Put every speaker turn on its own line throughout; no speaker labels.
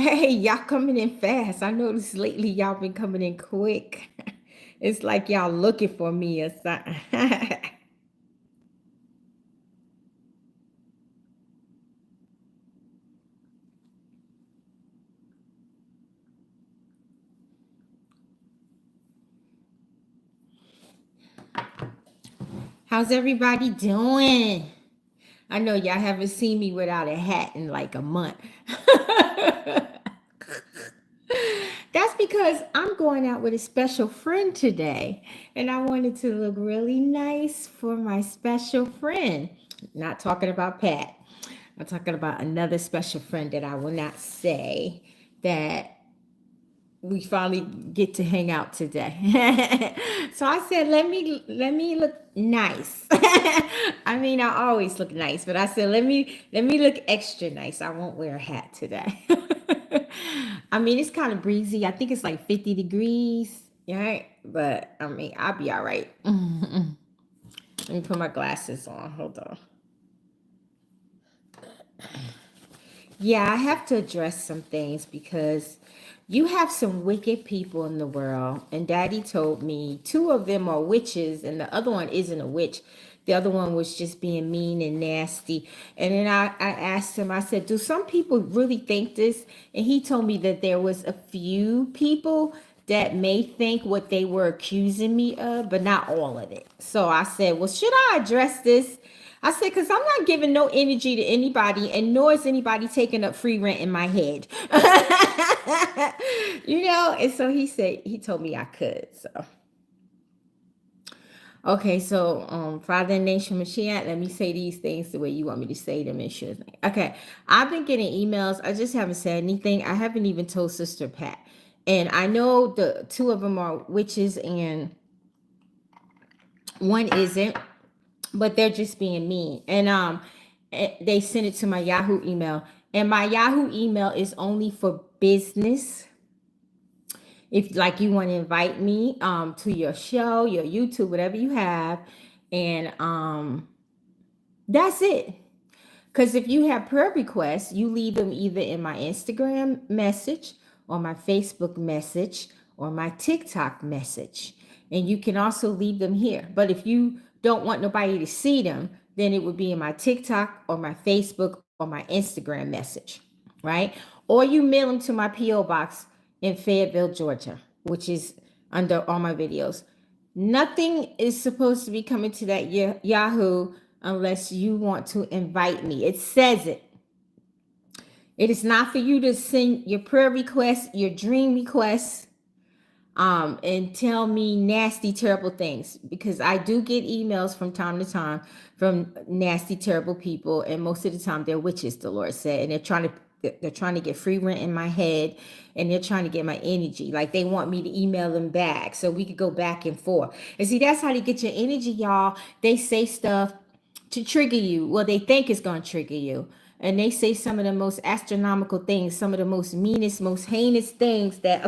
Hey, y'all coming in fast. I noticed lately y'all been coming in quick. It's like y'all looking for me or something. How's everybody doing? I know y'all haven't seen me without a hat in like a month. That's because I'm going out with a special friend today, and I wanted to look really nice for my special friend. Not talking about Pat. I'm talking about another special friend that I will not say that we finally get to hang out today. So I said, let me look nice. I mean, I always look nice, but I said, let me look extra nice. I won't wear a hat today. I mean, it's kind of breezy. I think it's like 50 degrees, right? But I mean, I'll be all right. Let me put my glasses on. Hold on. Yeah, I have to address some things because you have some wicked people in the world. And Daddy told me two of them are witches, and the other one isn't a witch. The other one was just being mean and nasty. And then I asked him, I said, do some people really think this? And he told me that there was a few people that may think what they were accusing me of, but not all of it. So I said, well, should I address this? I said, because I'm not giving no energy to anybody, and nor is anybody taking up free rent in my head. And so he told me I could. So, okay, so, Father in the nation Mashiach, let me say these things the way you want me to say them. Okay, I've been getting emails. I just haven't said anything. I haven't even told Sister Pat. And I know the two of them are witches and one isn't, but they're just being mean. And they sent it to my Yahoo email, and my Yahoo email is only for business. If like you want to invite me to your show, your YouTube, whatever you have, and that's it. Because if you have prayer requests, you leave them either in my Instagram message or my Facebook message or my TikTok message. And you can also leave them here. But if you don't want nobody to see them, then it would be in my TikTok or my Facebook or my Instagram message, right? Or you mail them to my P.O. box in Fayetteville, Georgia, which is under all my videos. Nothing is supposed to be coming to that Yahoo unless you want to invite me. It says it. It is not for you to send your prayer requests, your dream requests, and tell me nasty, terrible things, because I do get emails from time to time from nasty, terrible people, and most of the time they're witches, the Lord said, and they're trying to get free rent in my head, and they're trying to get my energy. Like they want me to email them back so we could go back and forth. And see, that's how they get your energy, y'all. They say stuff to trigger you. Well, they think it's going to trigger you. And they say some of the most astronomical things, some of the most meanest, most heinous things that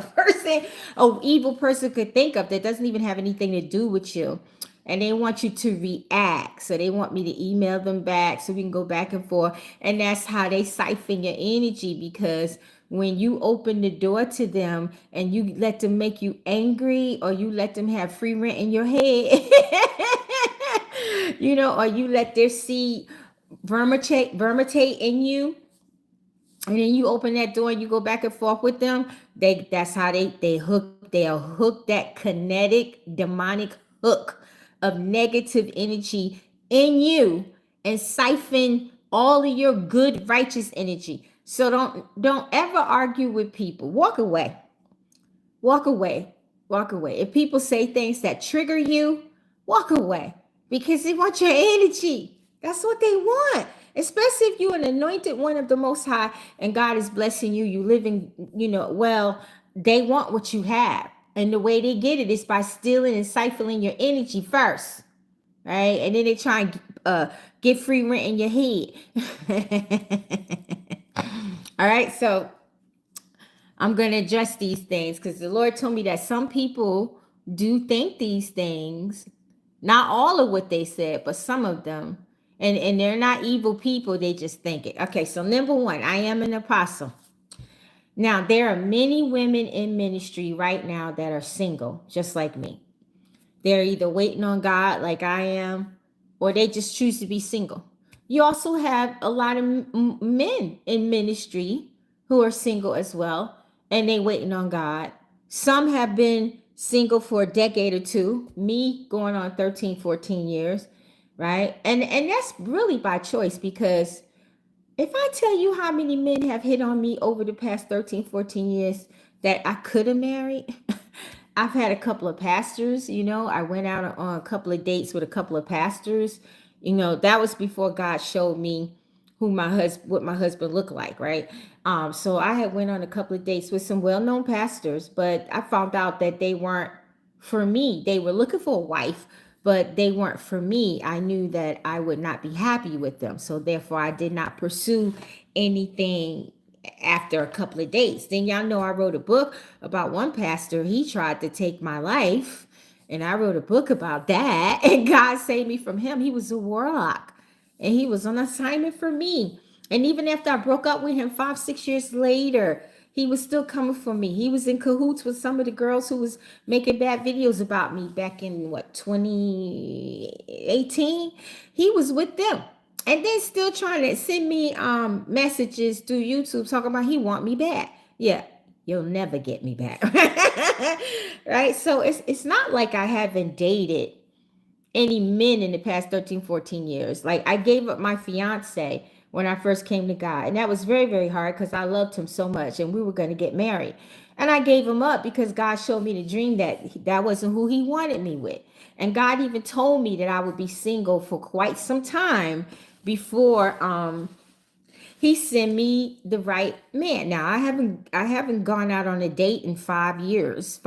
a evil person could think of that doesn't even have anything to do with you. And they want you to react. So they want me to email them back so we can go back and forth. And that's how they siphon your energy, because when you open the door to them and you let them make you angry, or you let them have free rent in your head, or you let their seed vermitate in you, and then you open that door and you go back and forth with them. That's how they'll hook that kinetic demonic hook of negative energy in you and siphon all of your good righteous energy. So don't ever argue with people. Walk away. Walk away. Walk away. If people say things that trigger you, walk away, because they want your energy. That's what they want. Especially if you're an anointed one of the Most High and God is blessing you, you living, well, they want what you have. And the way they get it is by stealing and siphoning your energy first, right? And then they try and get free rent in your head. All right, so I'm going to address these things because the Lord told me that some people do think these things. Not all of what they said, but some of them. And they're not evil people. They just think it. Okay, so number one, I am an apostle. Now, there are many women in ministry right now that are single, just like me. They're either waiting on God like I am, or they just choose to be single. You also have a lot of men in ministry who are single as well, and they waiting on God. Some have been single for a decade or two, me going on 13, 14 years, right? And that's really by choice, because if I tell you how many men have hit on me over the past 13, 14 years that I could have married, I've had a couple of pastors, I went out on a couple of dates with a couple of pastors. That was before God showed me what my husband looked like, right? So I had went on a couple of dates with some well-known pastors, but I found out that they weren't for me. They were looking for a wife, but they weren't for me. I knew that I would not be happy with them. So therefore I did not pursue anything after a couple of dates. Then y'all know I wrote a book about one pastor. He tried to take my life, and I wrote a book about that, and God saved me from him. He was a warlock, and he was on assignment for me. And even after I broke up with him 5, 6 years later, he was still coming for me. He was in cahoots with some of the girls who was making bad videos about me back in 2018. He was with them. And then still trying to send me messages through YouTube talking about he want me back. Yeah, you'll never get me back. Right? So it's not like I haven't dated any men in the past 13, 14 years. Like, I gave up my fiance when I first came to God. And that was very, very hard because I loved him so much and we were going to get married. And I gave him up because God showed me the dream that that wasn't who he wanted me with. And God even told me that I would be single for quite some time before he sent me the right man. Now, I haven't gone out on a date in 5 years.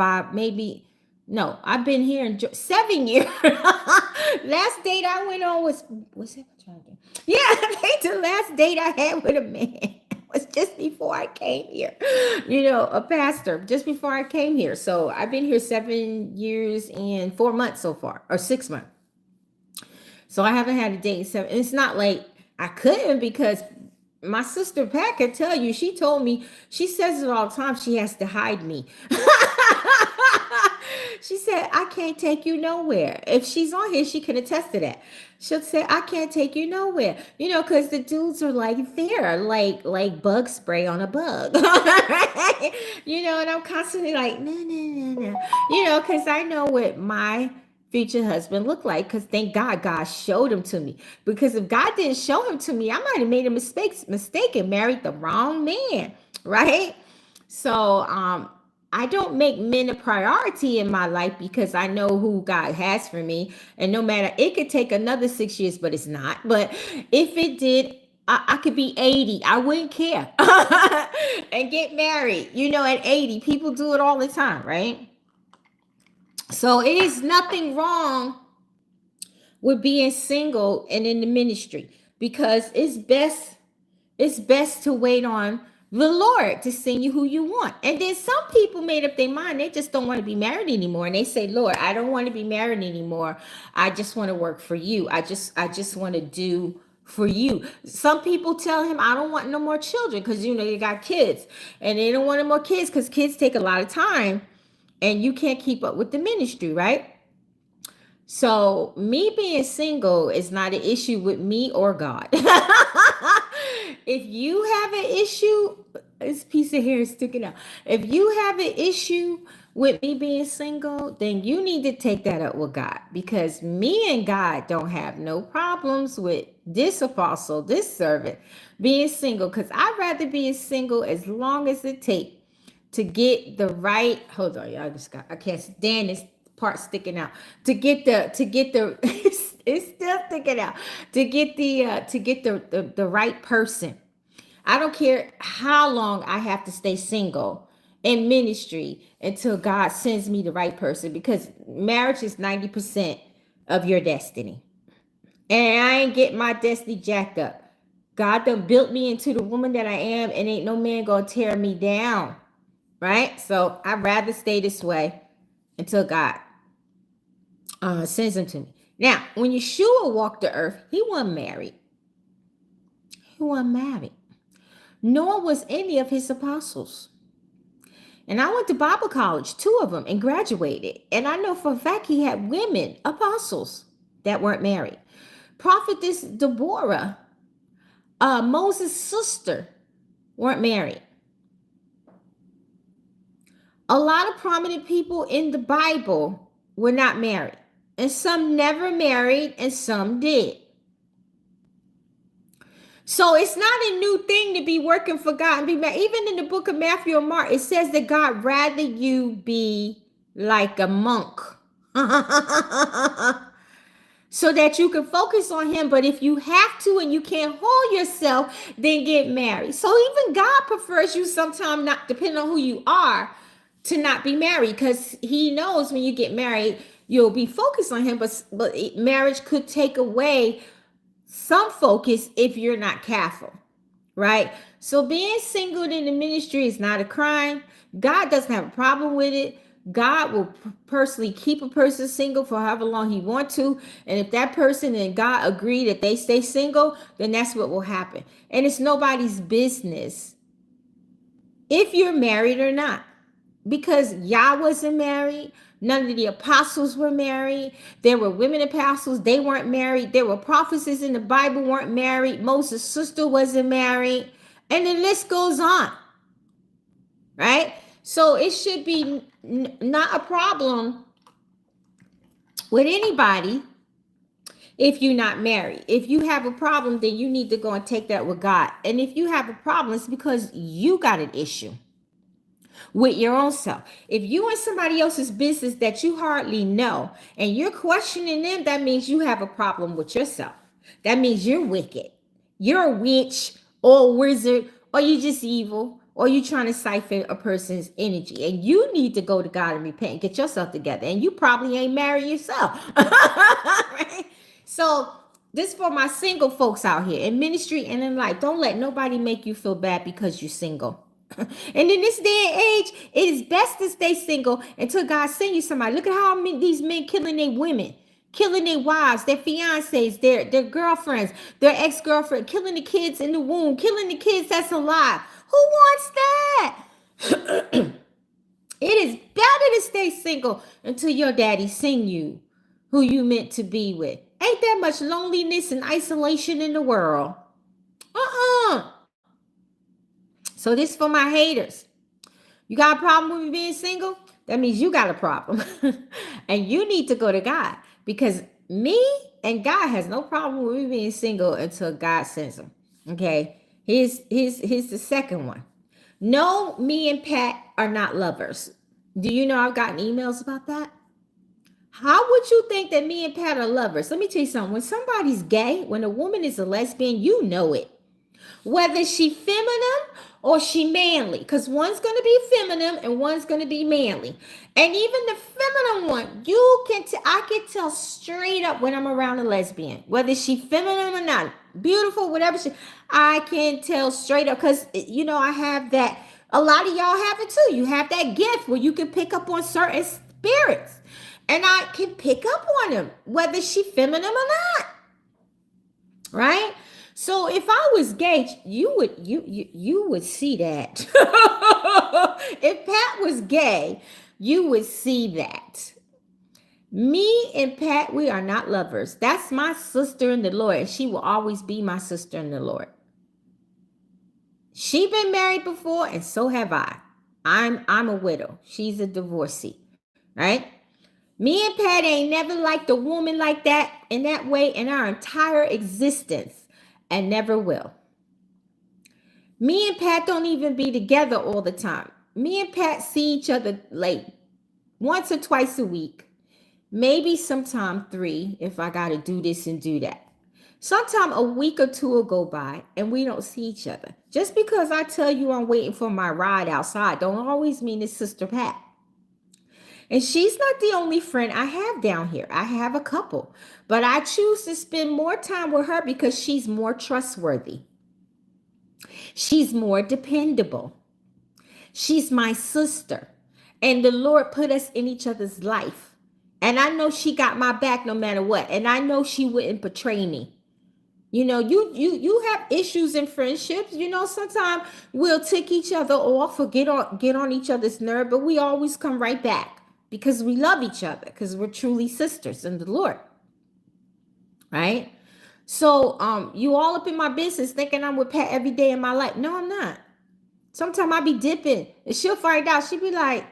No, I've been here in 7 years. Last date I went on was it? Yeah, I think the last date I had with a man was just before I came here. A pastor, just before I came here. So I've been here 7 years and 4 months so far, or 6 months. So I haven't had a date in 7. It's not like I couldn't, because my sister Pat can tell you, she told me, she says it all the time, she has to hide me. She said, I can't take you nowhere. If she's on here, she can attest to that. She'll say, I can't take you nowhere. Because the dudes are like there, like bug spray on a bug. And I'm constantly like, no. Because I know what my future husband looked like, because thank God showed him to me. Because if God didn't show him to me, I might have made a mistake and married the wrong man, right? So I don't make men a priority in my life, because I know who God has for me. And no matter, it could take another 6 years, but it's not. But if it did, I could be 80. I wouldn't care. And get married, at 80. People do it all the time, right? So it is nothing wrong with being single and in the ministry, because it's best to wait on the Lord to send you who you want. And then some people made up their mind, they just don't want to be married anymore. And they say, Lord, I don't want to be married anymore. I just want to work for you. I just want to do for you. Some people tell him, I don't want no more children, because you got kids, and they don't want no more kids because kids take a lot of time and you can't keep up with the ministry, right? So me being single is not an issue with me or God. If you have an issue, this piece of hair is sticking out. If you have an issue with me being single, then you need to take that up with God, because me and God don't have no problems with this apostle, this servant being single, because I'd rather be single as long as it takes to get the right, hold on, y'all, I can't stand this part sticking out, to get the it's still sticking out, to get the right person. I don't care how long I have to stay single in ministry until God sends me the right person, because marriage is 90% of your destiny. And I ain't get my destiny jacked up. God done built me into the woman that I am, and ain't no man gonna tear me down, right? So I'd rather stay this way until God sends him to me. Now, when Yeshua walked the earth, he wasn't married. He wasn't married. Nor was any of his apostles. And I went to Bible college, 2 of them, and graduated. And I know for a fact he had women, apostles, that weren't married. Prophetess Deborah, Moses' sister, weren't married. A lot of prominent people in the Bible were not married. And some never married and some did. So it's not a new thing to be working for God and be married. Even in the book of Matthew and Mark, it says that God rather you be like a monk. So that you can focus on him. But if you have to and you can't hold yourself, then get married. So even God prefers you sometimes, not depending on who you are, to not be married, because he knows when you get married, you'll be focused on him. But marriage could take away some focus if you're not careful, right? So being single in the ministry is not a crime. God doesn't have a problem with it. God will personally keep a person single for however long he wants to. And if that person and God agree that they stay single, then that's what will happen. And it's nobody's business if you're married or not. Because Yah wasn't married. None of the apostles were married. There were women apostles. They weren't married. There were prophecies in the Bible weren't married. Moses' sister wasn't married. And the list goes on. Right? So it should be not a problem with anybody if you're not married. If you have a problem, then you need to go and take that with God. And if you have a problem, it's because you got an issue with your own self. If you in somebody else's business that you hardly know and you're questioning them, that means you have a problem with yourself. That means you're wicked. You're a witch or a wizard, or you're just evil, or you're trying to siphon a person's energy. And you need to go to God and repent and get yourself together. And you probably ain't married yourself. Right? So this for my single folks out here in ministry and in life. Don't let nobody make you feel bad because you're single. And in this day and age, it is best to stay single until God send you somebody. Look at how these men killing their women, killing their wives, their fiancés, their girlfriends, their ex-girlfriend, killing the kids in the womb, killing the kids that's alive. Who wants that? It is better to stay single until your daddy send you who you meant to be with. Ain't that much loneliness and isolation in the world? So this for my haters. You got a problem with me being single? That means you got a problem. And you need to go to God, because me and God has no problem with me being single until God sends him. Okay. Here's the second one. No, me and Pat are not lovers. Do you know I've gotten emails about that? How would you think that me and Pat are lovers? Let me tell you something. When somebody's gay, when a woman is a lesbian, you know it. Whether she feminine or she manly, because one's going to be feminine and one's going to be manly. And even the feminine one, I can tell straight up when I'm around a lesbian, whether she feminine or not, beautiful, whatever I can tell straight up, because I have that. A lot of y'all have it too. You have that gift where you can pick up on certain spirits, and I can pick up on them, whether she feminine or not. Right? So if I was gay, you would see that. If Pat was gay, you would see that. Me and Pat, we are not lovers. That's my sister in the Lord, and she will always be my sister in the Lord. She been married before, and so have I. I'm a widow. She's a divorcee, right? Me and Pat ain't never liked a woman like that in that way in our entire existence. And never will. Me and Pat don't even be together all the time. Me and Pat see each other like once or twice a week. Maybe sometime 3 if I got to do this and do that. Sometime a week or 2 will go by and we don't see each other. Just because I tell you I'm waiting for my ride outside don't always mean it's Sister Pat. And she's not the only friend I have down here. I have a couple. But I choose to spend more time with her because she's more trustworthy. She's more dependable. She's my sister. And the Lord put us in each other's life. And I know she got my back no matter what. And I know she wouldn't betray me. You know, you have issues in friendships. You know, sometimes we'll tick each other off or get on each other's nerve, but we always come right back because we love each other, because we're truly sisters in the Lord. Right? So you all up in my business thinking I'm with Pat every day in my life. No, I'm not. Sometimes I be dipping and she'll find out. She'll be like,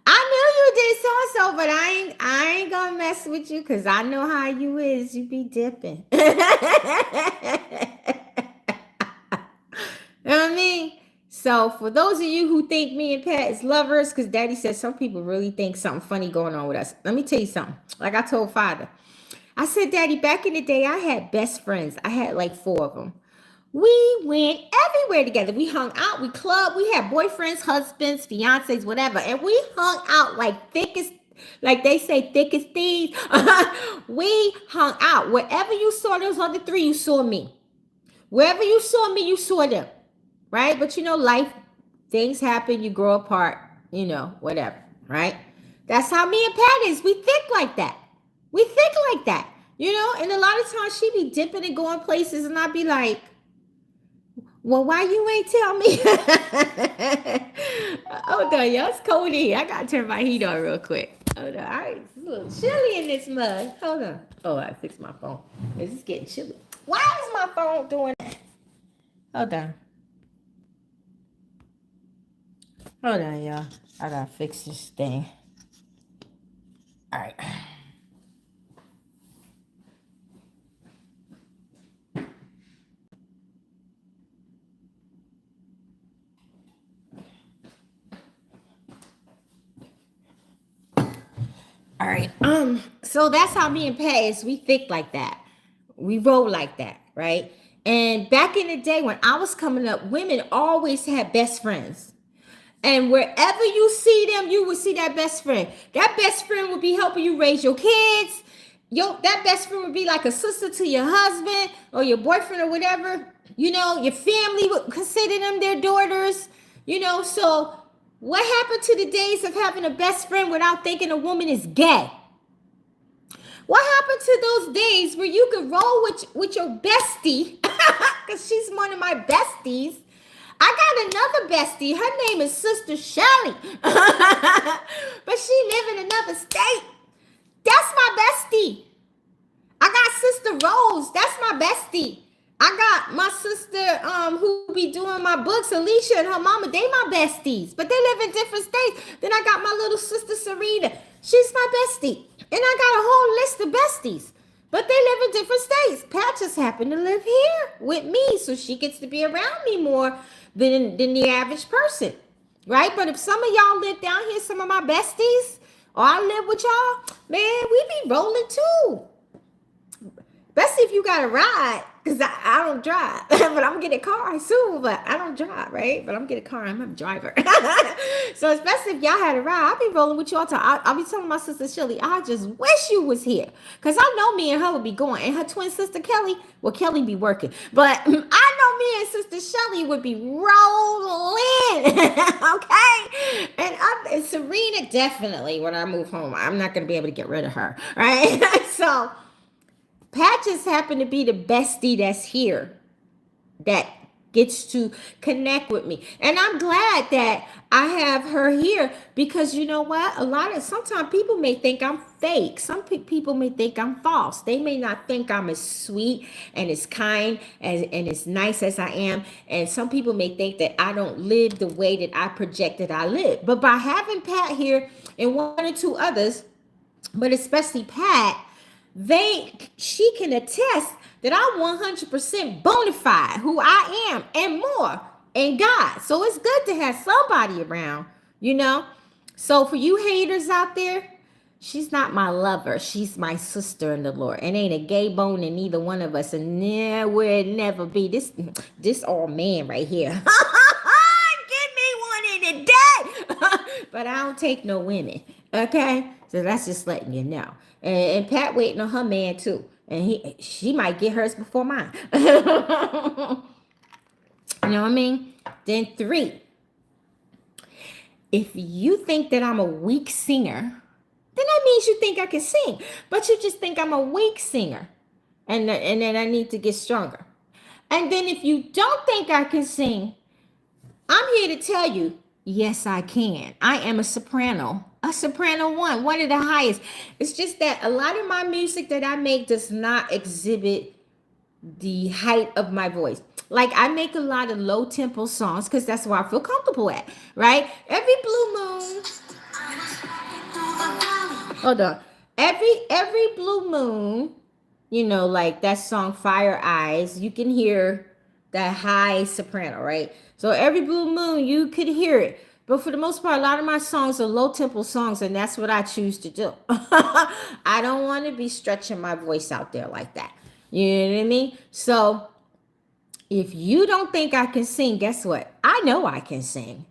I knew you did so-and-so, but I ain't gonna mess with you because I know how you is. You be dipping. You know what I mean? So for those of you who think me and Pat is lovers, because Daddy says some people really think something funny going on with us. Let me tell you something. Like I told Father, I said, Daddy, back in the day, I had best friends. I had like 4 of them. We went everywhere together. We hung out, we clubbed, we had boyfriends, husbands, fiancés, whatever. And we hung out like thick as, like they say, thick as thieves. We hung out. Wherever you saw those other 3, you saw me. Wherever you saw me, you saw them. Right? But you know, life, things happen, you grow apart, you know, whatever. Right? That's how me and Pat is. We think like that. We think like that. You know, and a lot of times she be dipping and going places and I'd be like, well, why you ain't tell me? Hold on, y'all. It's cold in here. I gotta turn my heat on real quick. Hold on. All right, it's a little chilly in this mug. Hold on. Oh, I fixed my phone. It's just getting chilly. Why is my phone doing that? Hold on. Hold on, y'all. I gotta fix this thing. All right. All right. So that's how me and Pat is. We think like that. We roll like that, right? And back in the day when I was coming up, women always had best friends. And wherever you see them, you will see that best friend. That best friend will be helping you raise your kids. That best friend would be like a sister to your husband or your boyfriend or whatever. You know, your family would consider them their daughters. You know, so what happened to the days of having a best friend without thinking a woman is gay? What happened to those days where you could roll with your bestie, because she's one of my besties? I got another bestie. Her name is Sister Shelly. But she live in another state. That's my bestie. I got Sister Rose. That's my bestie. I got my sister who be doing my books, Alicia and her mama. They my besties. But they live in different states. Then I got my little sister Sarita. She's my bestie. And I got a whole list of besties. But they live in different states. Pat just happened to live here with me. So she gets to be around me more than the average person, right? But if some of y'all live down here, some of my besties, or I live with y'all, man, we be rolling too. Especially if you got a ride, because I don't drive, but I'm gonna get a car soon, but I don't drive, right? But I'm gonna get a car, I'm a driver. So especially if y'all had a ride, I'll be rolling with y'all. I'll be telling my sister Shelly, I just wish you was here. Because I know me and her would be going. And her twin sister Kelly, well, Kelly be working. But I know me and sister Shelly would be rolling. Okay? And Serena, definitely, when I move home, I'm not going to be able to get rid of her. Right? So Pat just happened to be the bestie that's here that gets to connect with me. And I'm glad that I have her here because you know what? Sometimes people may think I'm fake. Some people may think I'm false. They may not think I'm as sweet and as kind and as nice as I am. And some people may think that I don't live the way that I project that I live. But by having Pat here and 1 or 2 others, but especially Pat, she can attest that I'm 100% bona fide who I am and more in God. So it's good to have somebody around, you know. So for you haters out there, she's not my lover. She's my sister in the Lord. And ain't a gay bone in neither one of us. And there will never be this all man right here. Give me one in a day. But I don't take no women. Okay? So that's just letting you know. And Pat waiting on her man too. And she might get hers before mine. You know what I mean? Then 3. If you think that I'm a weak singer, then that means you think I can sing. But you just think I'm a weak singer. and then I need to get stronger. And then if you don't think I can sing, I'm here to tell you, yes, I can. I am a soprano 1, one of the highest. It's just that a lot of my music that I make does not exhibit the height of my voice. Like I make a lot of low tempo songs because that's where I feel comfortable at, right? Every blue moon. Hold on. Every blue moon, you know, like that song Fire Eyes, you can hear that high soprano, right? So every blue moon, you could hear it. But for the most part, a lot of my songs are low tempo songs, and that's what I choose to do. I don't want to be stretching my voice out there like that. You know what I mean? So if you don't think I can sing, guess what? I know I can sing.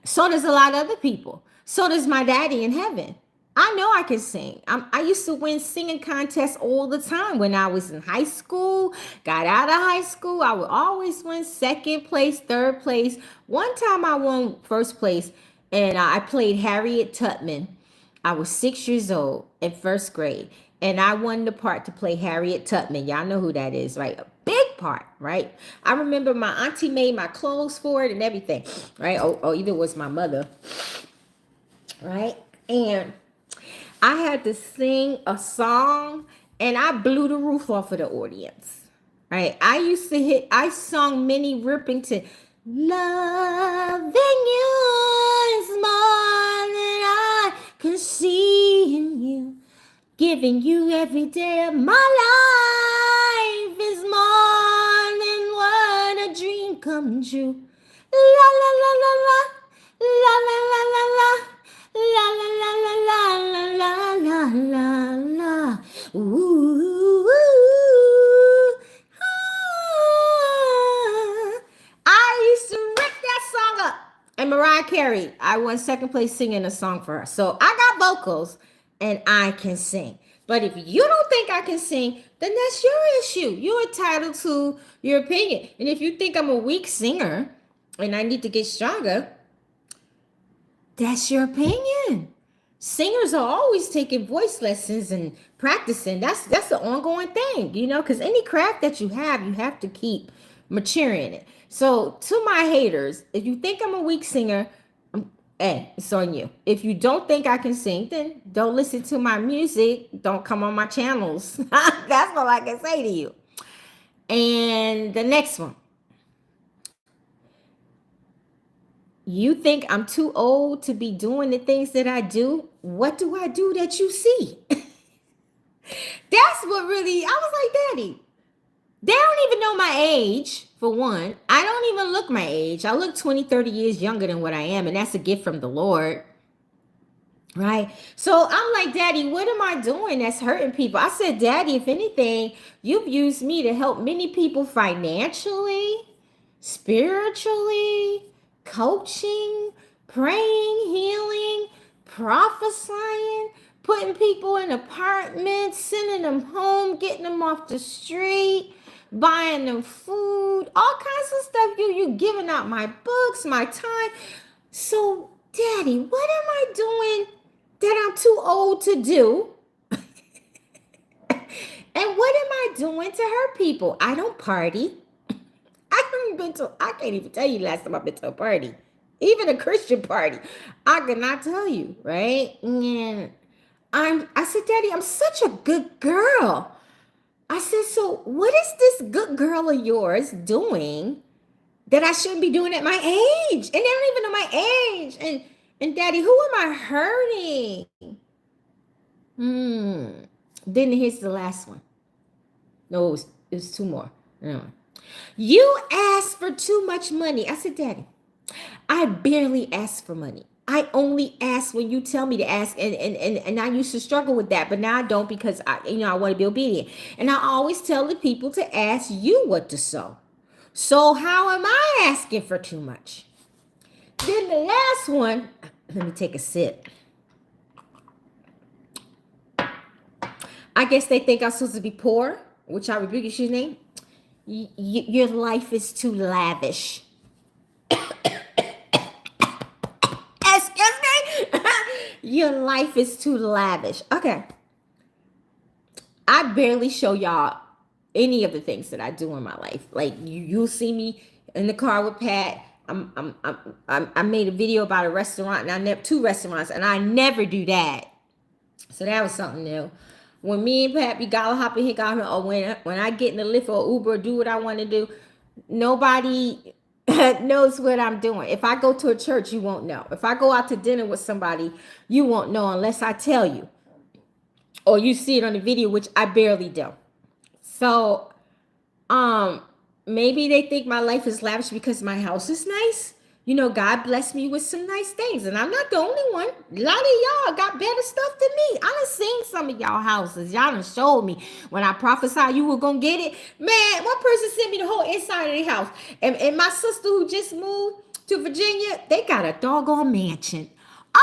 So does a lot of other people. So does my daddy in heaven. I know I can sing. I used to win singing contests all the time when I was in high school, got out of high school. I would always win second place, third place. One time I won first place, and I played Harriet Tubman. I was 6 years old in first grade, and I won the part to play Harriet Tubman. Y'all know who that is, right? A big part, right? I remember my auntie made my clothes for it and everything, right? Or either it was my mother, right? And I had to sing a song, and I blew the roof off of the audience, right? I sung Minnie Rippington. Loving you is more than I can see in you. Giving you every day of my life is more than what a dream come true. La la la la la, la la la la la. La la la la la la la la la. Ooh, I used to rip that song up. And Mariah Carey, I won second place singing a song for her. So I got vocals and I can sing. But if you don't think I can sing, then that's your issue. You're entitled to your opinion. And if you think I'm a weak singer and I need to get stronger, that's your opinion. Singers are always taking voice lessons and practicing. That's an ongoing thing, you know, because any craft that you have to keep maturing it. So to my haters, if you think I'm a weak singer, hey, it's on you. If you don't think I can sing, then don't listen to my music. Don't come on my channels. That's all I can say to you. And the next one. You think I'm too old to be doing the things that I do? What do I do that you see? That's what really, I was like, Daddy, they don't even know my age, for one. I don't even look my age. I look 20, 30 years younger than what I am, and that's a gift from the Lord, right? So I'm like, Daddy, what am I doing that's hurting people? I said, Daddy, if anything, you've used me to help many people financially, spiritually, coaching, praying, healing, prophesying, putting people in apartments, sending them home, getting them off the street, buying them food, all kinds of stuff. You giving out my books, my time. So, Daddy, what am I doing that I'm too old to do? And what am I doing to hurt people? I don't party. I can't even tell you last time I've been to a party, even a Christian party. I cannot tell you, right? And I said, Daddy, I'm such a good girl. I said, so what is this good girl of yours doing that I shouldn't be doing at my age? And they don't even know my age. And Daddy, who am I hurting? Then here's the last one. No, it was two more. You asked for too much money. I said, Daddy, I barely ask for money. I only ask when you tell me to ask. And I used to struggle with that, but now I don't because I want to be obedient. And I always tell the people to ask you what to sow. So how am I asking for too much? Then the last one, let me take a sip. I guess they think I'm supposed to be poor, which I rebuke your name. Your life is too lavish. Excuse me? Your life is too lavish. Okay. I barely show y'all any of the things that I do in my life. Like you'll see me in the car with Pat. I made a video about a restaurant, and I never 2 restaurants, and I never do that. So that was something new. When me and Pat be gala hopping here, or when I get in the Lyft or Uber, do what I want to do, nobody knows what I'm doing. If I go to a church, you won't know. If I go out to dinner with somebody, you won't know unless I tell you, or you see it on the video, which I barely do. So, maybe they think my life is lavish because my house is nice. You know, God blessed me with some nice things, and I'm not the only one. A lot of y'all got better stuff than me. I done seen some of y'all houses. Y'all done showed me when I prophesied you were gonna get it. Man, one person sent me the whole inside of the house, and my sister who just moved to Virginia, they got a doggone mansion. A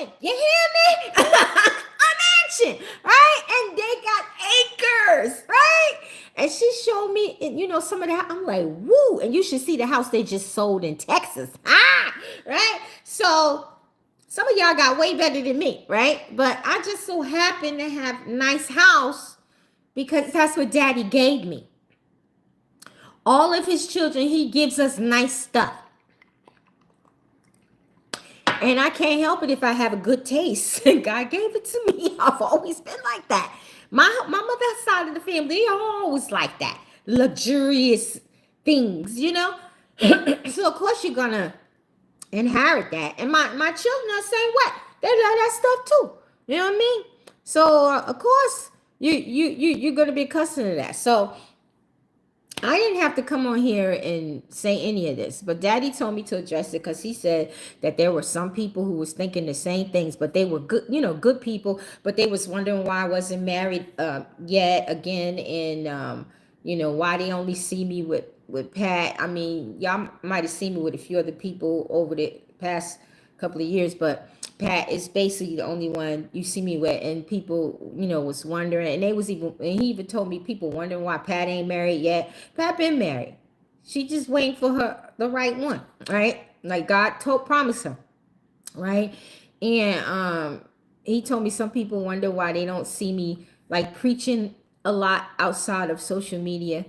mansion, you hear me? A mansion, right? And they got acres, right? And she showed me, you know, some of that. I'm like, woo. And you should see the house they just sold in Texas. Right? So some of y'all got way better than me, right? But I just so happen to have a nice house because that's what Daddy gave me. All of his children, he gives us nice stuff. And I can't help it if I have a good taste. God gave it to me. I've always been like that. My mother's side of the family, they always like that. Luxurious things, you know? So, of course, you're going to inherit that. And my children are the same way. They love that stuff, too. You know what I mean? So, of course, you're going to be accustomed to that. So, I didn't have to come on here and say any of this, but Daddy told me to address it because he said that there were some people who was thinking the same things, but they were good, you know, good people, but they was wondering why I wasn't married yet again, and you know, why they only see me with Pat. I mean, y'all might have seen me with a few other people over the past couple of years, but Pat is basically the only one you see me with, and people, you know, was wondering, and he even told me people wondering why Pat ain't married yet. Pat been married. She just waiting for the right one, right? Like God promised her, right? And he told me some people wonder why they don't see me like preaching a lot outside of social media.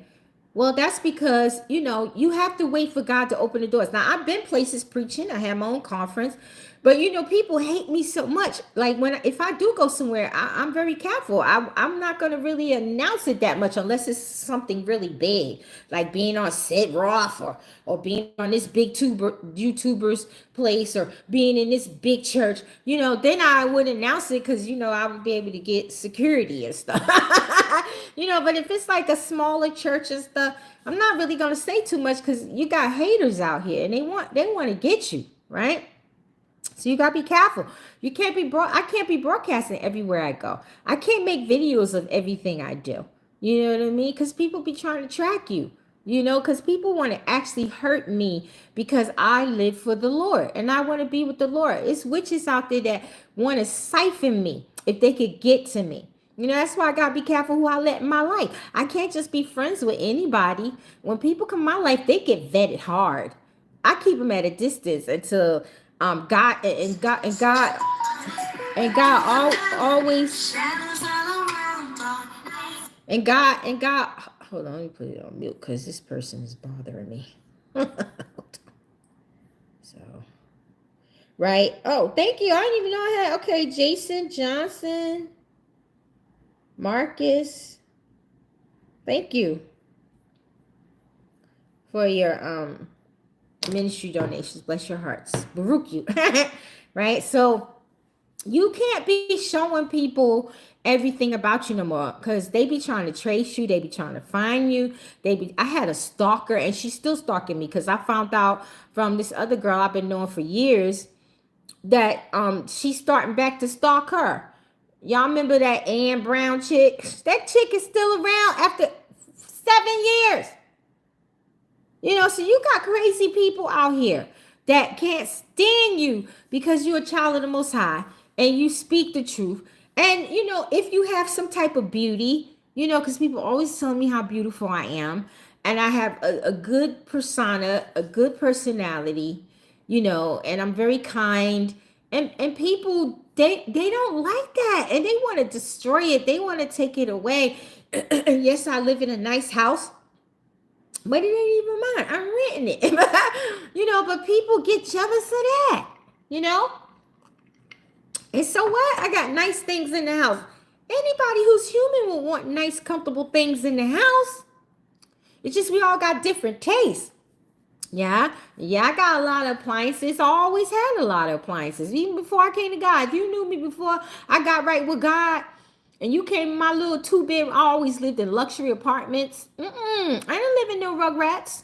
Well, that's because, you know, you have to wait for God to open the doors. Now, I've been places preaching. I had my own conference. But, you know, people hate me so much. Like, if I do go somewhere, I'm very careful. I'm not going to really announce it that much unless it's something really big. Like being on Sid Roth or being on this big YouTuber's place or being in this big church. You know, then I would announce it because, you know, I would be able to get security and stuff. You know, but if it's like a smaller church and stuff, I'm not really going to say too much because you got haters out here and they want to get you, right? So you gotta be careful. You can't be I can't be broadcasting everywhere I go. I can't make videos of everything I do. You know what I mean? Because people be trying to track you. You know, because people want to actually hurt me because I live for the Lord and I want to be with the Lord. It's witches out there that want to siphon me if they could get to me. You know, that's why I gotta be careful who I let in my life. I can't just be friends with anybody. When people come in my life, they get vetted hard. I keep them at a distance until God always and God hold on, let me put it on mute because this person is bothering me. So right. Oh, thank you. I didn't even know I had okay, Jason Johnson, Marcus. Thank you for your ministry donations. Bless your hearts. Baruch you. Right? So you can't be showing people everything about you no more because they be trying to trace you. They be trying to find you. I had a stalker and she's still stalking me because I found out from this other girl I've been knowing for years that she's starting back to stalk her. Y'all remember that Ann Brown chick? That chick is still around after 7 years. You know, so you got crazy people out here that can't stand you because you're a child of the Most High and you speak the truth. And, you know, if you have some type of beauty, you know, because people always tell me how beautiful I am. And I have a good persona, a good personality, you know, and I'm very kind. And people They don't like that, and they want to destroy it. They want to take it away. Yes, I live in a nice house, but it ain't even mine. I'm renting it. But people get jealous of that. You know, and so what? I got nice things in the house. Anybody who's human will want nice, comfortable things in the house. It's just we all got different tastes. Yeah, I got a lot of appliances. I always had a lot of appliances. Even before I came to God. If you knew me before I got right with God, and you came in my little 2-bedroom, I always lived in luxury apartments. I didn't live in no Rugrats.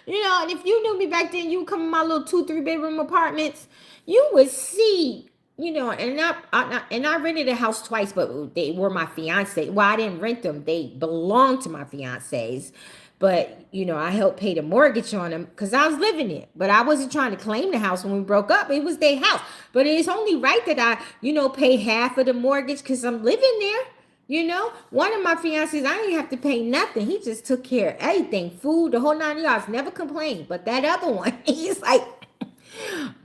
And if you knew me back then, you would come in my little 2-3-bedroom apartments. You would see, and I rented a house twice, but they were my fiance. Well, I didn't rent them; they belonged to my fiance's. But I helped pay the mortgage on them because I was living it. But I wasn't trying to claim the house when we broke up. It was their house. But it's only right that I, pay half of the mortgage because I'm living there. One of my fiancés, I didn't have to pay nothing. He just took care of everything, food, the whole 9 yards. Never complained. But that other one, he's like,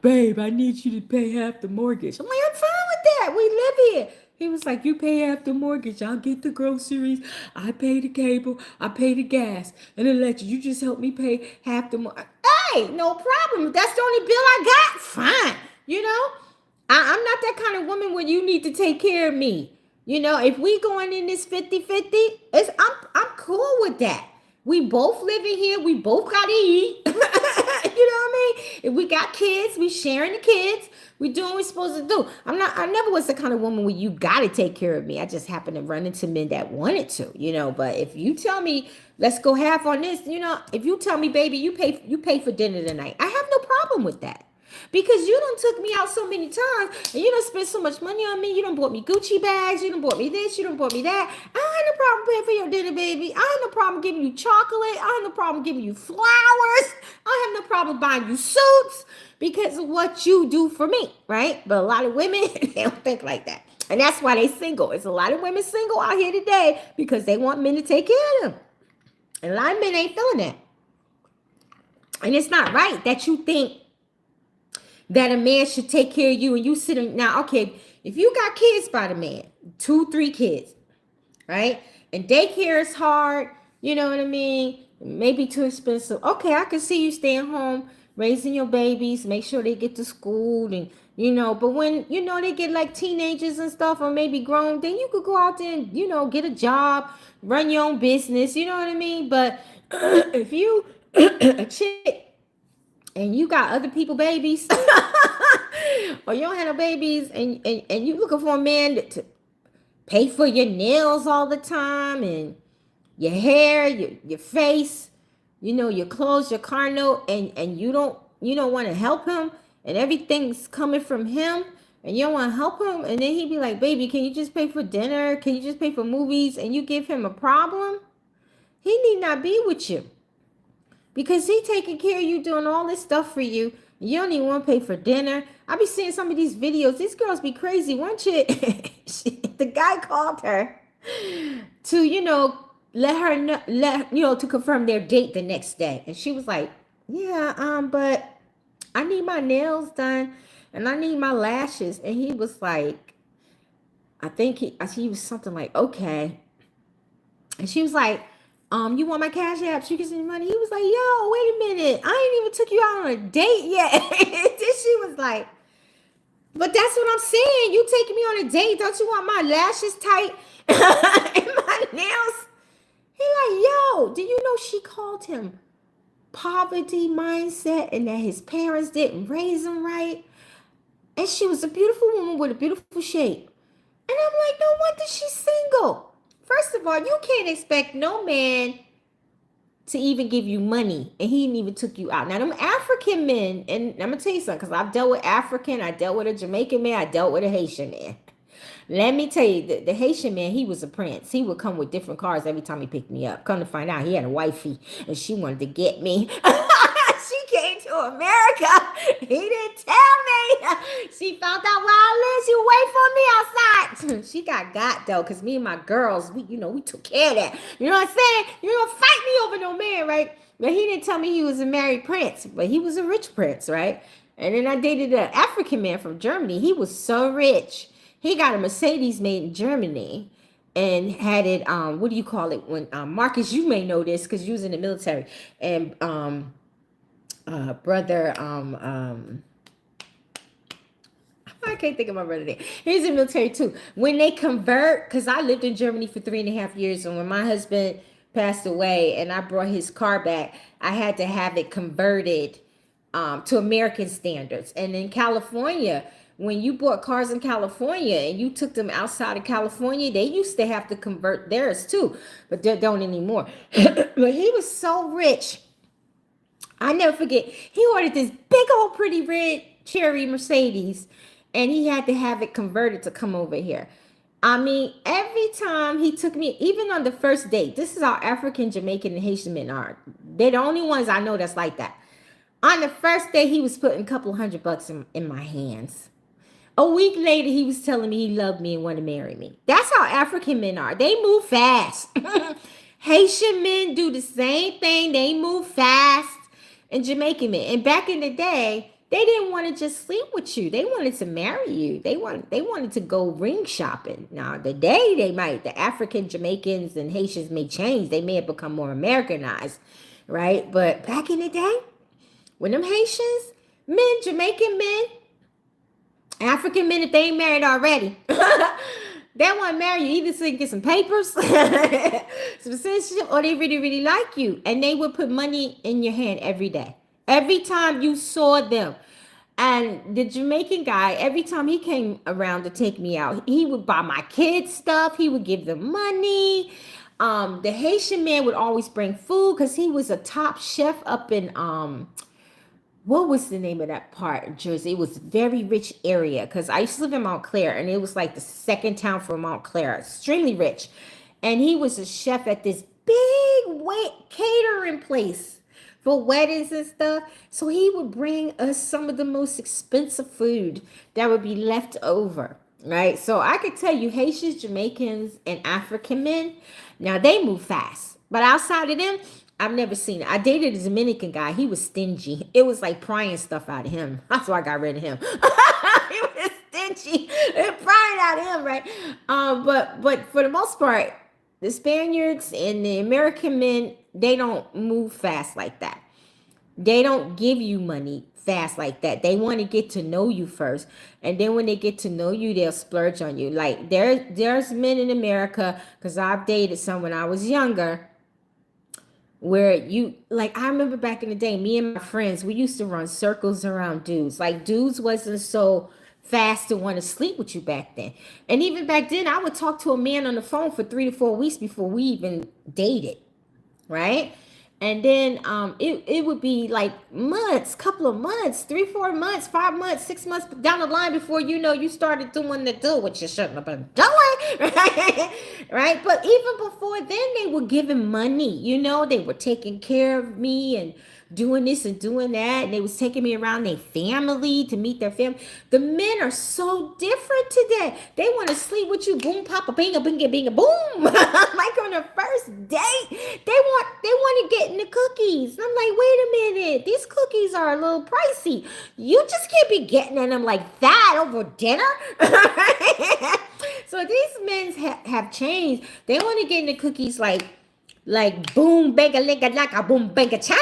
babe, I need you to pay half the mortgage. I'm like, I'm fine with that. We live here. He was like, you pay half the mortgage. I'll get the groceries. I pay the cable. I pay the gas and electric. You just help me pay half the mortgage. Hey, no problem. If that's the only bill I got, fine. I'm not that kind of woman where you need to take care of me. If we going in this 50-50, I'm cool with that. We both living here. We both got to eat. You know what I mean? If we got kids, we sharing the kids. We doing what we're supposed to do. I never was the kind of woman where you got to take care of me. I just happened to run into men that wanted to, but if you tell me, let's go half on this, if you tell me, baby, you pay for dinner tonight, I have no problem with that. Because you done took me out so many times and you done spent so much money on me. You done bought me Gucci bags. You done bought me this. You done bought me that. I ain't no problem paying for your dinner, baby. I ain't no problem giving you chocolate. I ain't no problem giving you flowers. I have no problem buying you suits because of what you do for me, right? But a lot of women, they don't think like that. And that's why they single. It's a lot of women single out here today because they want men to take care of them. And a lot of men ain't feeling that. And it's not right that you think that a man should take care of you and you sitting now. Okay, if you got kids by the man, 2-3 kids, right? And daycare is hard, you know what I mean? Maybe too expensive. Okay, I can see you staying home, raising your babies, make sure they get to school and but when they get like teenagers and stuff or maybe grown, then you could go out there and get a job, run your own business, you know what I mean? But if you a chick and you got other people babies or you don't have no babies and you looking for a man to pay for your nails all the time and your hair, your face, your clothes, your car note, and you don't want to help him and everything's coming from him and you don't want to help him, and then he'd be like, baby, can you just pay for dinner? Can you just pay for movies? And you give him a problem, he need not be with you. Because he taking care of you, doing all this stuff for you. You don't even want to pay for dinner. I be seeing some of these videos. These girls be crazy. One chick, the guy called her to, let her know, to confirm their date the next day. And she was like, yeah, but I need my nails done and I need my lashes. And he was like, I think he was something like, okay. And she was like, you want my cash app? She can send money. He was like, yo, wait a minute. I ain't even took you out on a date yet. Then she was like, but that's what I'm saying. You taking me on a date. Don't you want my lashes tight and my nails? He like, yo, do you know she called him poverty mindset and that his parents didn't raise him right? And she was a beautiful woman with a beautiful shape. And I'm like, no wonder she's single. First of all, you can't expect no man to even give you money, and he even took you out. Now, them African men, and I'm going to tell you something, because I've dealt with African, I dealt with a Jamaican man, I dealt with a Haitian man. Let me tell you, the Haitian man, he was a prince. He would come with different cars every time he picked me up. Come to find out, he had a wifey, and she wanted to get me. She came to America. He didn't tell me. She found out where I live. She wait for me outside. She got though, because me and my girls, we took care of that. You know what I'm saying? You don't fight me over no man, right? But he didn't tell me he was a married prince, but he was a rich prince, right? And then I dated an African man from Germany. He was so rich. He got a Mercedes made in Germany and had it, what do you call it? When Marcus, you may know this because you was in the military. And brother, I can't think of my brother name. He's in the military too. When they convert, because I lived in Germany for 3.5 years, and when my husband passed away and I brought his car back, I had to have it converted to American standards. And in California, when you bought cars in California and you took them outside of California, they used to have to convert theirs too, but they don't anymore. But he was so rich. I never forget. He ordered this big old pretty red cherry Mercedes, and he had to have it converted to come over here. I mean, every time he took me, even on the first date, this is how African, Jamaican, and Haitian men are. They're the only ones I know that's like that. On the first day, he was putting a couple $100 in my hands. A week later, he was telling me he loved me and wanted to marry me. That's how African men are. They move fast. Haitian men do the same thing. They move fast. And Jamaican men. And back in the day, they didn't want to just sleep with you. They wanted to marry you. They wanted to go ring shopping. Now, today the African, Jamaicans, and Haitians may change. They may have become more Americanized, right? But back in the day, when them Haitians, men, Jamaican men, African men, if they ain't married already, they want to marry you either so you can get some papers, some citizenship, or they really, really like you. And they would put money in your hand every day. Every time you saw them. And the Jamaican guy, every time he came around to take me out, he would buy my kids stuff. He would give them money. The Haitian man would always bring food because he was a top chef up in what was the name of that part of Jersey? It was a very rich area because I used to live in Montclair, and it was like the second town from Montclair, extremely rich. And he was a chef at this big catering place for weddings and stuff. So he would bring us some of the most expensive food that would be left over, right? So I could tell you Haitians, Jamaicans, and African men, now they move fast. But outside of them, I've never seen it. I dated a Dominican guy. He was stingy. It was like prying stuff out of him. That's why I got rid of him. He was stingy and prying out of him, right? But for the most part, the Spaniards and the American men, they don't move fast like that. They don't give you money fast like that. They want to get to know you first. And then when they get to know you, they'll splurge on you. Like there's men in America, because I've dated some when I was younger, where you, like, I remember back in the day, me and my friends, we used to run circles around dudes. Like, dudes wasn't so fast to want to sleep with you back then. And even back then, I would talk to a man on the phone for 3 to 4 weeks before we even dated, right? And then it would be like months, couple of months, 3, 4 months, 5 months, 6 months down the line before you know you started doing the do what you shouldn't have been doing, right? Right? But even before then, they were giving money. You know, they were taking care of me and doing this and doing that, and they was taking me around their family to meet their family. The men are so different today. They want to sleep with you, boom, papa, binga, binga, binga, boom. Like on the first date, they want to get in the cookies. And I'm like, wait a minute, these cookies are a little pricey. You just can't be getting in them like that over dinner. So these men have changed. They want to get in the cookies like boom, banga, linga, laka, boom, banga, chang.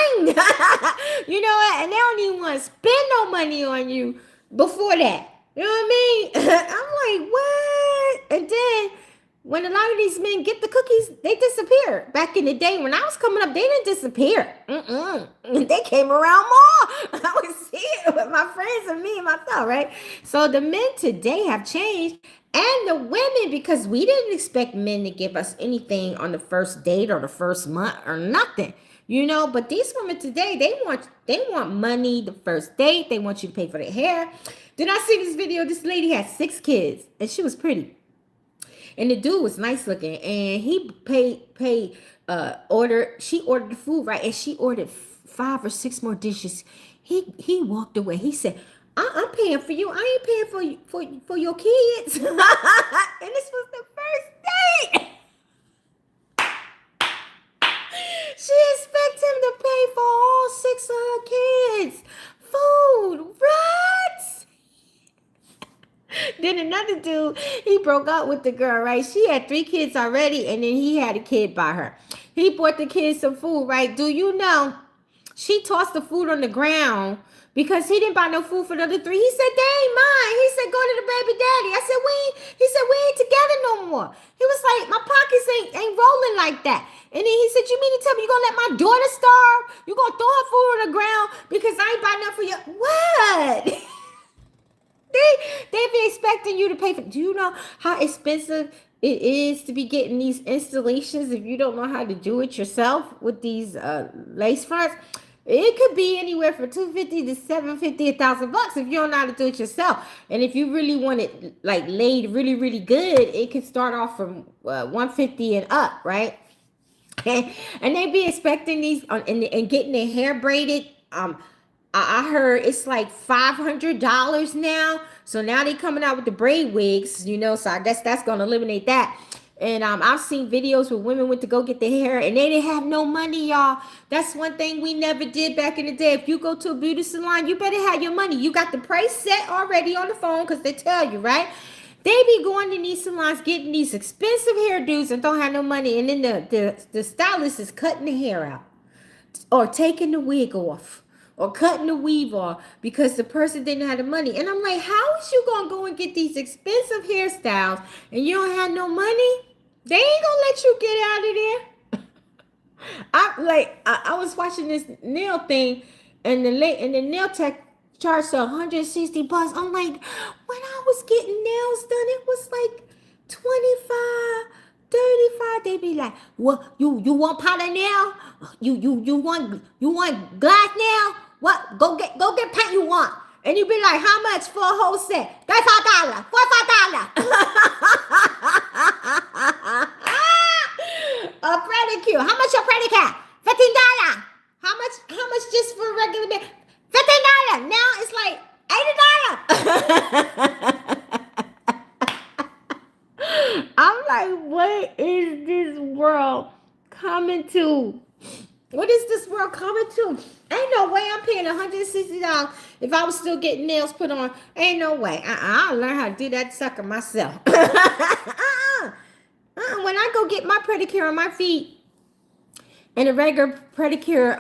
You know what? And they don't even want to spend no money on you before that. You know what I mean? I'm like, what? And then when a lot of these men get the cookies, they disappear. Back in the day when I was coming up, they didn't disappear. They came around more. I would see it with my friends and me and myself, right? So the men today have changed. And the women, because we didn't expect men to give us anything on the first date or the first month or nothing, you know. But these women today, they want money the first date. They want you to pay for their hair. Did I see this video? This lady had 6 kids, and she was pretty, and the dude was nice looking, and he she ordered the food, right, and she ordered 5 or 6 more dishes. He walked away. He said, I'm paying for you. I ain't paying for your kids. And this was the first date. She expects him to pay for all 6 of her kids' food, right? other dude, he broke up with the girl, right? She had 3 kids already, and then he had a kid by her. He bought the kids some food, right? Do you know? She tossed the food on the ground because he didn't buy no food for the other 3. He said, they ain't mine. He said, go to the baby daddy. I said, we ain't together no more. He was like, my pockets ain't rolling like that. And then he said, you mean to tell me you gonna let my daughter starve? You gonna throw her food on the ground because I ain't buy nothing for you? What? they be expecting you to pay for. Do you know how expensive it is to be getting these installations if you don't know how to do it yourself with these lace fronts? It could be anywhere from $250 to $750, $1,000 if you don't know how to do it yourself. And if you really want it like laid really, really good, it can start off from $150 and up, right? And they be expecting these and getting their hair braided. I heard it's like $500 now. So now they coming out with the braid wigs, you know. So I guess that's gonna eliminate that. And I've seen videos where women went to go get their hair and they didn't have no money, y'all. That's one thing we never did back in the day. If you go to a beauty salon, you better have your money. You got the price set already on the phone because they tell you, right? They be going to these salons, getting these expensive hairdos and don't have no money. And then the stylist is cutting the hair out or taking the wig off or cutting the weave off because the person didn't have the money. And I'm like, how is you going to go and get these expensive hairstyles and you don't have no money? They ain't going to let you get out of there. I was watching this nail thing and the nail tech charged $160. I'm like, when I was getting nails done, it was like 25, 35. They be like, well, you want powder nail? You want glass nail? What? Go get paint you want. And you be like, how much for a whole set? $35. $45. A pedicure. How much your pedicure? $15. How much just for a regular bed? $15. Now it's like $80. I'm like, what is this world coming to? What is this world coming to? Ain't no way I'm paying $160 if I was still getting nails put on. Ain't no way. I'll learn how to do that sucker myself. When I go get my pedicure on my feet and a regular pedicure,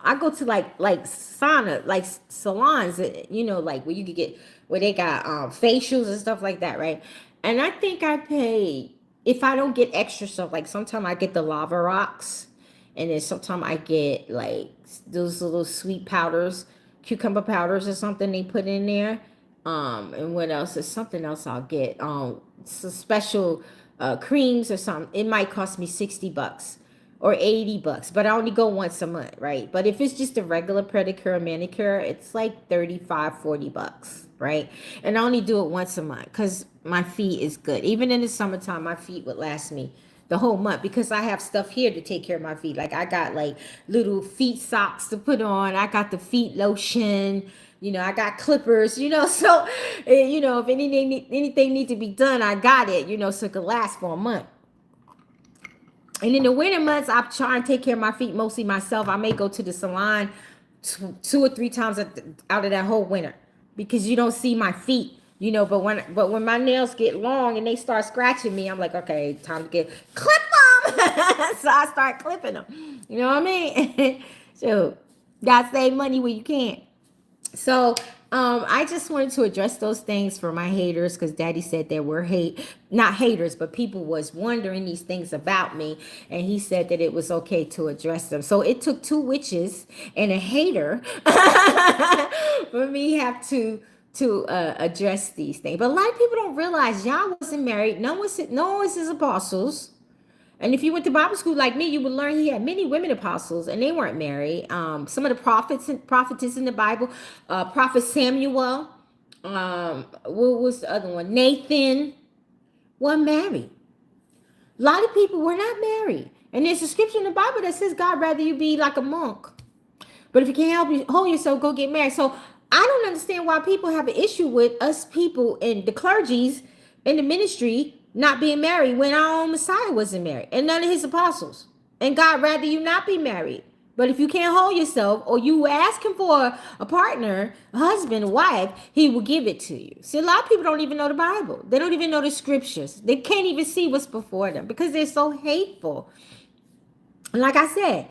I go to like sauna, like salons, you know, like where you could get, where they got facials and stuff like that, right? And I think I pay, if I don't get extra stuff, like sometimes I get the lava rocks. And then sometimes I get like those little sweet powders, cucumber powders or something they put in there. And what else? There's something else I'll get. Some special creams or something. It might cost me $60 or $80, but I only go once a month, right? But if it's just a regular pedicure or manicure, it's like $35, $40, right? And I only do it once a month because my feet is good. Even in the summertime, my feet would last me the whole month because I have stuff here to take care of my feet. Like I got like little feet socks to put on. I got the feet lotion, you know, I got clippers, you know, so, you know, if anything needs to be done, I got it, you know, so it could last for a month. And in the winter months, I try and take care of my feet mostly myself. I may go to the salon 2 or 3 times out of that whole winter because you don't see my feet. You know, but when my nails get long and they start scratching me, I'm like, okay, time to clip them. So I start clipping them. You know what I mean? So gotta save money when you can. So I just wanted to address those things for my haters because Daddy said there were not haters, but people was wondering these things about me, and he said that it was okay to address them. So it took 2 witches and a hater for me have to address these things. But a lot of people don't realize y'all wasn't married. No one was his apostles. And if you went to Bible school like me, you would learn he had many women apostles and they weren't married. Some of the prophets and prophetess in the Bible, Prophet Samuel, what was the other one? Nathan, weren't married. A lot of people were not married. And there's a scripture in the Bible that says God rather you be like a monk. But if you can't hold yourself, go get married. So I don't understand why people have an issue with us people and the clergies in the ministry not being married when our own Messiah wasn't married and none of his apostles. And God rather you not be married But if you can't hold yourself, or you ask him for a partner, a husband, a wife, he will give it to you. See, a lot of people don't even know the Bible. They don't even know the scriptures. They can't even see what's before them because they're so hateful. And like I said,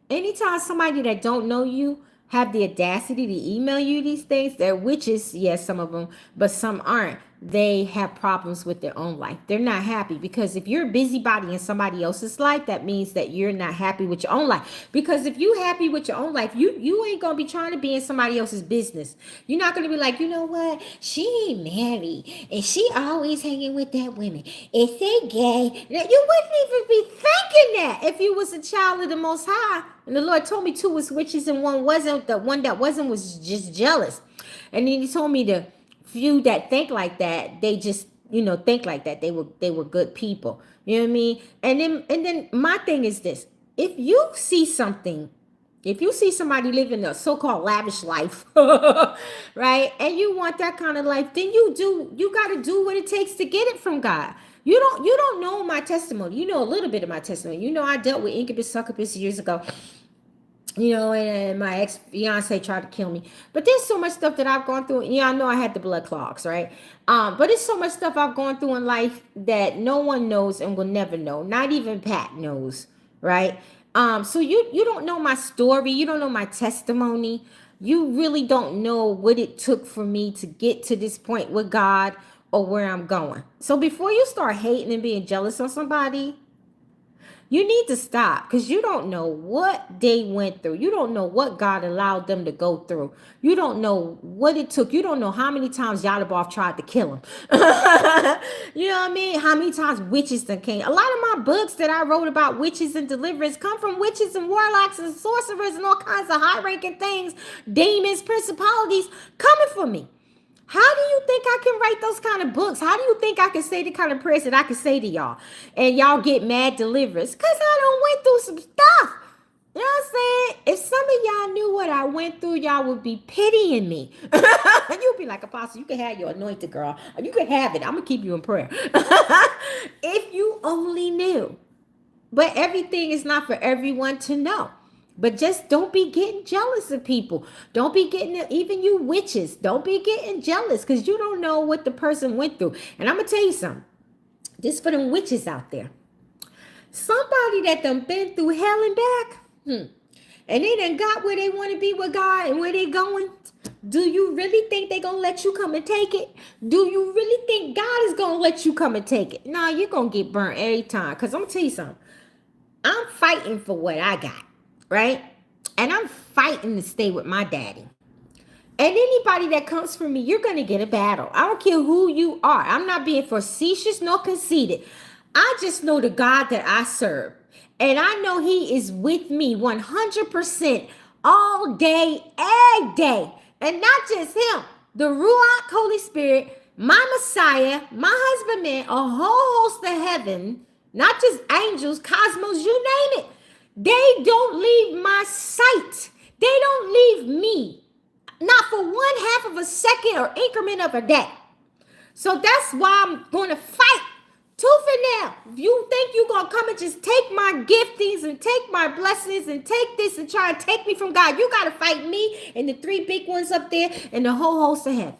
anytime somebody that don't know you have the audacity to email you these things, they're witches, yes, some of them, but some aren't. They have problems with their own life. They're not happy, because if you're a busybody in somebody else's life, that means that you're not happy with your own life. Because if you happy with your own life, you ain't gonna be trying to be in somebody else's business. You're not gonna be like, you know what, she ain't married and she always hanging with that woman. If they gay, you wouldn't even be thinking that if you was a child of the Most High. And the Lord told me 2 was witches and 1 wasn't. The one that wasn't was just jealous. And then he told me the few that think like that, they just, think like that. They were good people. You know what I mean? And then my thing is this. If you see something, if you see somebody living a so-called lavish life, right? And you want that kind of life, then you got to do what it takes to get it from God. You don't know my testimony. You know a little bit of my testimony. I dealt with incubus, succubus years ago. And my ex-fiance tried to kill me. But there's so much stuff that I've gone through. I know I had the blood clogs, right? But there's so much stuff I've gone through in life that no one knows and will never know. Not even Pat knows, right? So you don't know my story. You don't know my testimony. You really don't know what it took for me to get to this point with God or where I'm going. So before you start hating and being jealous on somebody, you need to stop, because you don't know what they went through. You don't know what God allowed them to go through. You don't know what it took. You don't know how many times Yaldabaoth tried to kill him. You know what I mean? How many times witches that came. A lot of my books that I wrote about witches and deliverance come from witches and warlocks and sorcerers and all kinds of high-ranking things, demons, principalities coming for me. How do you think I can write those kind of books? How do you think I can say the kind of prayers that I can say to y'all? And y'all get mad deliverance? Because I done went through some stuff. You know what I'm saying? If some of y'all knew what I went through, y'all would be pitying me. You'd be like, Apostle, you can have your anointed, girl. You can have it. I'm going to keep you in prayer. If you only knew. But everything is not for everyone to know. But just don't be getting jealous of people. Don't be getting, even you witches, don't be getting jealous, because you don't know what the person went through. And I'm going to tell you something. This for them witches out there. Somebody that done been through hell and back, and they done got where they want to be with God and where they going. Do you really think they going to let you come and take it? Do you really think God is going to let you come and take it? No, you're going to get burnt every time. Because I'm going to tell you something. I'm fighting for what I got. Right? And I'm fighting to stay with my daddy. And anybody that comes for me, you're going to get a battle. I don't care who you are. I'm not being facetious nor conceited. I just know the God that I serve. And I know he is with me 100% all day, every day. And not just him. The Ruach, Holy Spirit, my Messiah, my husband, man, a whole host of heaven, not just angels, cosmos, you name it. They don't leave my sight. They don't leave me. Not for 1/2 of a second or increment of a day. So that's why I'm going to fight tooth and nail. If you think you're going to come and just take my giftings and take my blessings and take this and try to take me from God, you got to fight me and the 3 big ones up there and the whole host of heaven.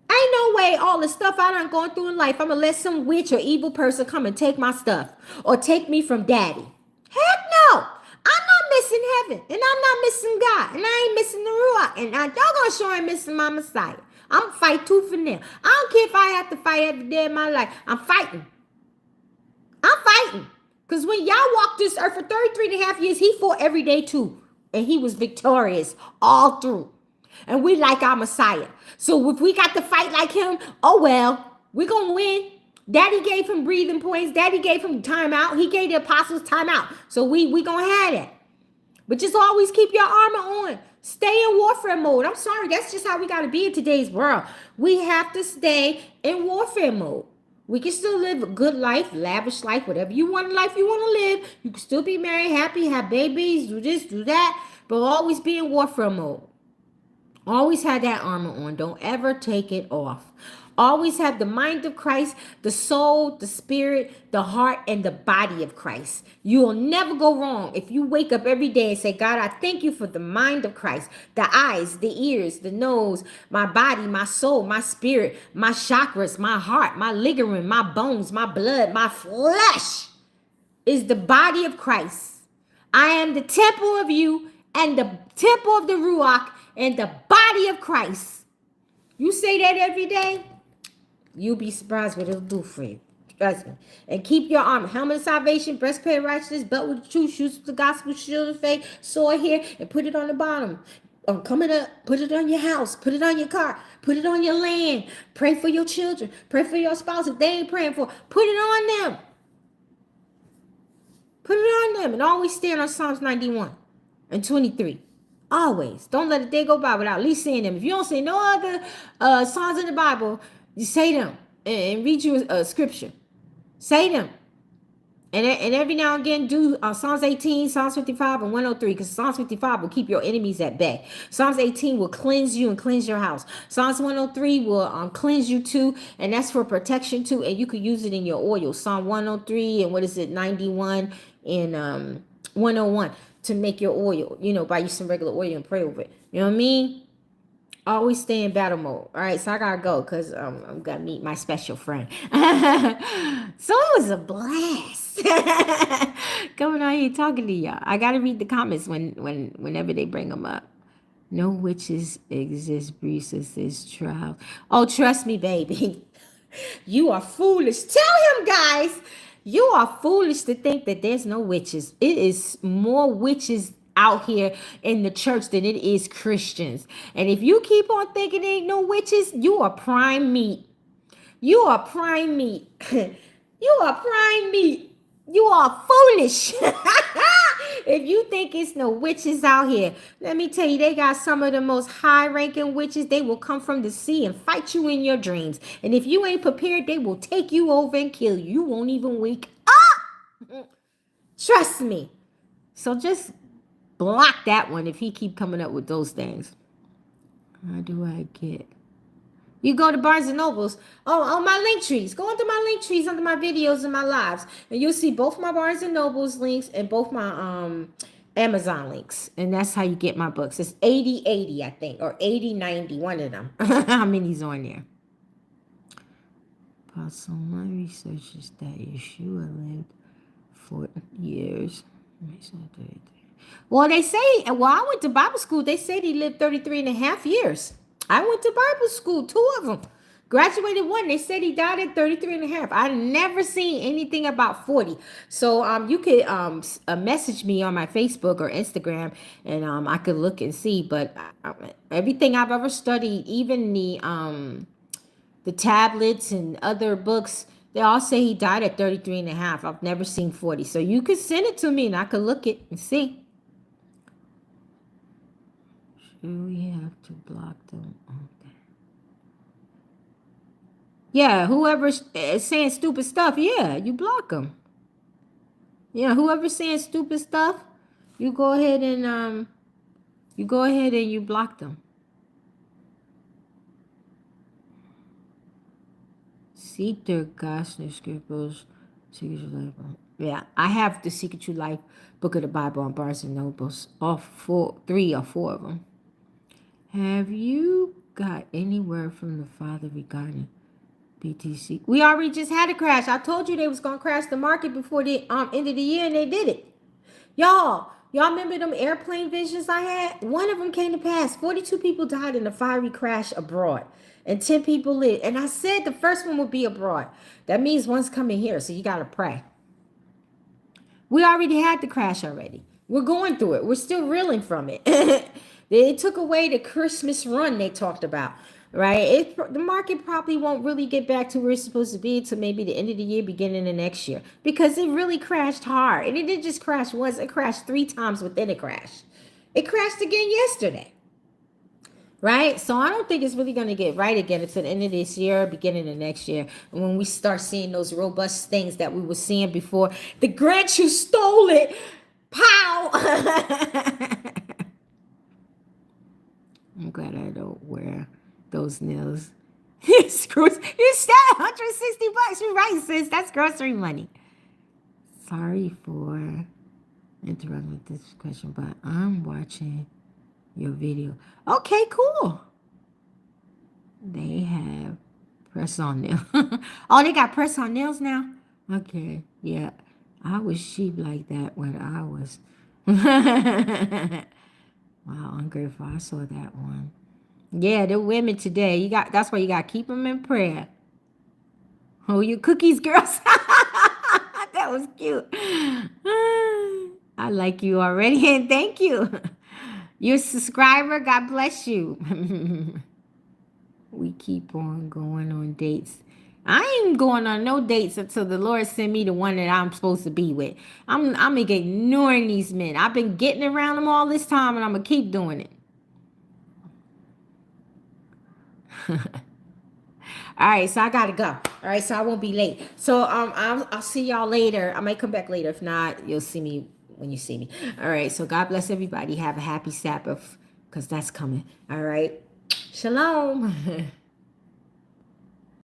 Ain't no way all the stuff I done gone through in life, I'm going to let some witch or evil person come and take my stuff or take me from daddy. Heck no. I'm not missing heaven, and I'm not missing God, and I ain't missing the Ruach, and y'all gonna sure ain't missing my Messiah. I'm fight tooth and nail. I don't care if I have to fight every day of my life. I'm fighting. Because when y'all walked this earth for 33.5 years, he fought every day too. And he was victorious all through. And we like our Messiah. So if we got to fight like him, oh well, we're gonna win. Daddy gave him breathing points. Daddy gave him time out. He gave the apostles time out. So we gonna have that. But just always keep your armor on. Stay in warfare mode. I'm sorry. That's just how we got to be in today's world. We have to stay in warfare mode. We can still live a good life, lavish life, whatever you want in life you want to live. You can still be married, happy, have babies, do this, do that. But always be in warfare mode. Always have that armor on. Don't ever take it off. Always have the mind of Christ, the soul, the spirit, the heart, and the body of Christ. You will never go wrong if you wake up every day and say, God, I thank you for the mind of Christ, the eyes, the ears, the nose, my body, my soul, my spirit, my chakras, my heart, my ligament, my bones, my blood, my flesh is the body of Christ. I am the temple of you and the temple of the Ruach and the body of Christ. You say that every day, you'll be surprised what it'll do for you. Trust me. And keep your armor. Helmet of salvation, breastplate of righteousness, belt with the truth, shoes with the gospel, shield of faith, sword here, and put it on the bottom. Coming up, put it on your house, put it on your car, put it on your land. Pray for your children. Pray for your spouse if they ain't praying for. Put it on them. Put it on them. And always stand on Psalms 91 and 23. Always. Don't let a day go by without at least saying them. If you don't say no other songs in the Bible, you say them and read you a scripture. Say them. And every now and again do Psalms 18, Psalms 55, and 103, because Psalms 55 will keep your enemies at bay. Psalms 18 will cleanse you and cleanse your house. Psalms 103 will cleanse you too, and that's for protection too, and you could use it in your oil. Psalm 103 and 91 and 101 to make your oil. Buy you some regular oil and pray over it. You know what I mean? Always stay in battle mode. All right, so I gotta go because I'm gonna meet my special friend. So it was a blast coming out here talking to y'all. I gotta read the comments whenever they bring them up. No witches exist, Brisa says trial. Oh, trust me, baby. You are foolish. Tell him, guys. You are foolish to think that there's no witches. It is more witches out here in the church than it is Christians. And if you keep on thinking there ain't no witches, you are prime meat. You are prime meat. You are prime meat. You are foolish. If you think it's no witches out here, let me tell you, they got some of the most high-ranking witches. They will come from the sea and fight you in your dreams. And if you ain't prepared, they will take you over and kill you. You won't even wake up. Trust me. So just block that one if he keep coming up with those things. How do I get? You go to Barnes and Nobles. Oh, my link trees. Go into my link trees under my videos and my lives, and you'll see both my Barnes and Nobles links and both my Amazon links. And that's how you get my books. It's 80/80, I think, or 80/90, one of them. How many's on there? Apostle, my research is that Yeshua lived 4 years. Well, they say, I went to Bible school. They said he lived 33 and a half years. I went to Bible school, 2 of them. Graduated 1. They said he died at 33 and a half. I never seen anything about 40. So you could message me on my Facebook or Instagram, and I could look and see. But everything I've ever studied, even the tablets and other books, they all say he died at 33 and a half. I've never seen 40. So you could send it to me and I could look it and see. Should we have to block them? Okay. Yeah, whoever's saying stupid stuff, yeah, you block them. Yeah, whoever's saying stupid stuff, you go ahead and you block them. Seek their Gospel scriptures. Yeah, I have the Secret True Life Book of the Bible on Barnes and Nobles. All 3 or 4 of them. Have you got any word from the Father regarding BTC? We already just had a crash. I told you they was gonna crash the market before the end of the year, and they did it. Y'all remember them airplane visions I had? One of them came to pass. 42 people died in a fiery crash abroad, and 10 people lived. And I said the first one would be abroad. That means one's coming here, so you gotta pray. We already had the crash already. We're going through it. We're still reeling from it. They took away the Christmas run they talked about, right? The market probably won't really get back to where it's supposed to be until maybe the end of the year, beginning of next year, because it really crashed hard. And it didn't just crash once. It crashed 3 times within a crash. It crashed again yesterday, right? So I don't think it's really going to get right again until the end of this year, beginning of next year. And when we start seeing those robust things that we were seeing before, the Grinch who stole it, pow! I'm glad I don't wear those nails. It's you said $160. You're right, sis. That's grocery money. Sorry for interrupting with this question, but I'm watching your video. Okay, cool. They have press-on nails. Oh, they got press-on nails now? Okay, yeah. I was sheep like that when I was. Wow, ungrateful. I saw that one. Yeah, the women today. That's why you got to keep them in prayer. Oh, you cookies, girls. That was cute. I like you already, and thank you. You're a subscriber. God bless you. We keep on going on dates. I ain't going on no dates until the Lord send me the one that I'm supposed to be with. I'm ignoring these men. I've been getting around them all this time, and I'm gonna keep doing it. All right, so I gotta go. All right, so I won't be late. So I'll see y'all later. I might come back later. If not, you'll see me when you see me. All right, so God bless everybody. Have a happy Sabbath, because that's coming. All right, shalom.